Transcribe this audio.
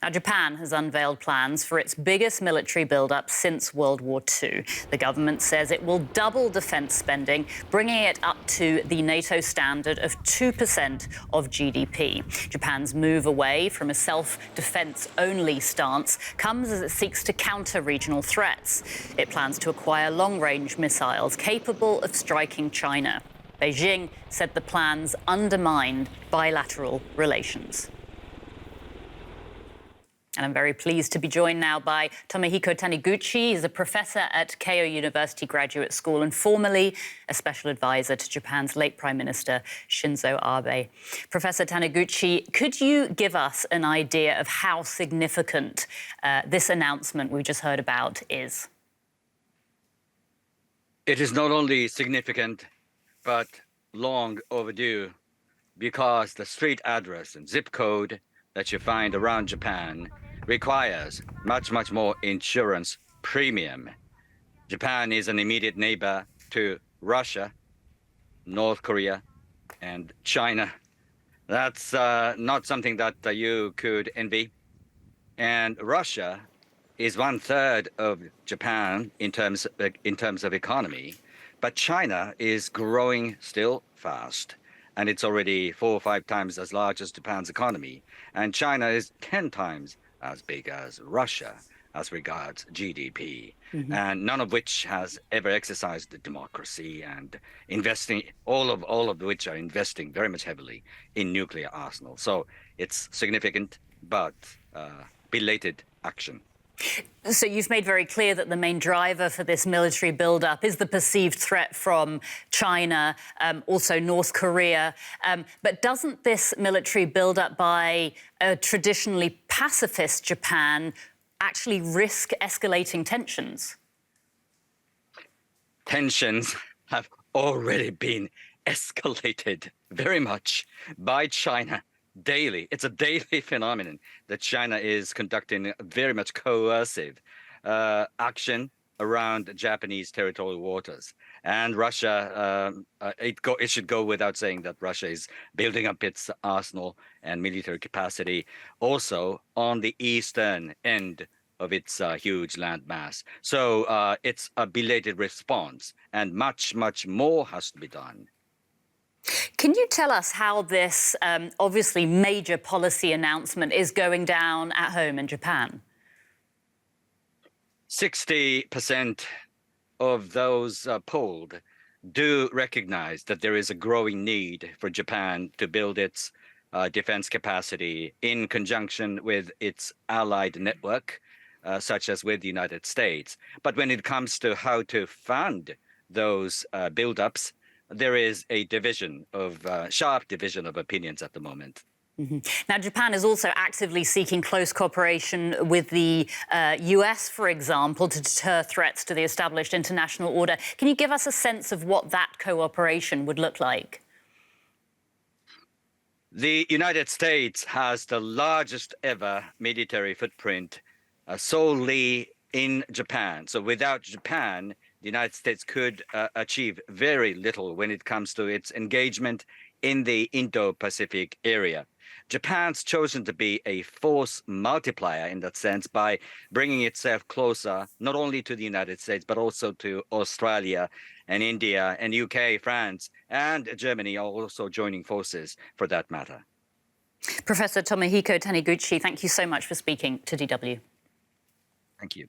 Now, Japan has unveiled plans for its biggest military build-up since World War II. The government says it will double defence spending, bringing it up to the NATO standard of 2% of GDP. Japan's move away from a self-defence-only stance comes as it seeks to counter regional threats. It plans to acquire long-range missiles capable of striking China. Beijing said the plans undermine bilateral relations. And I'm very pleased to be joined now by Tomohiko Taniguchi. He's a professor at Keio University Graduate School and formerly a special advisor to Japan's late Prime Minister Shinzo Abe. Professor Taniguchi, could you give us an idea of how significant this announcement we just heard about is? It is not only significant, but long overdue, because the street address and zip code that you find around Japan requires much more insurance premium. Japan is an immediate neighbor to Russia, North Korea, and China. That's not something that you could envy. And Russia is 1/3 of Japan in terms of economy, but China is growing still fast. And it's already 4 or 5 times as large as Japan's economy. And China is 10 times as big as Russia as regards GDP, and none of which has ever exercised the democracy and investing, all of which are investing very much heavily in nuclear arsenal. So it's significant, but belated action. So you've made very clear that the main driver for this military build-up is the perceived threat from China, also North Korea. But doesn't this military build-up by a traditionally pacifist Japan actually risk escalating tensions? Tensions have already been escalated very much by China. Daily. It's a daily phenomenon that China is conducting very much coercive action around Japanese territorial waters. And Russia, it should go without saying that Russia is building up its arsenal and military capacity also on the eastern end of its huge landmass. So it's a belated response, and much more has to be done. Can you tell us how this obviously major policy announcement is going down at home in Japan? 60% of those polled do recognize that there is a growing need for Japan to build its defense capacity in conjunction with its allied network, such as with the United States. But when it comes to how to fund those buildups, there is a sharp division of opinions at the moment. Now, Japan is also actively seeking close cooperation with the US, for example, to deter threats to the established international order. Can you give us a sense of what that cooperation would look like? The United States has the largest ever military footprint solely in Japan. So without Japan, the United States could achieve very little when it comes to its engagement in the Indo-Pacific area. Japan's chosen to be a force multiplier in that sense by bringing itself closer, not only to the United States, but also to Australia and India and UK, France, and Germany are also joining forces for that matter. Professor Tomohiko Taniguchi, thank you so much for speaking to DW. Thank you.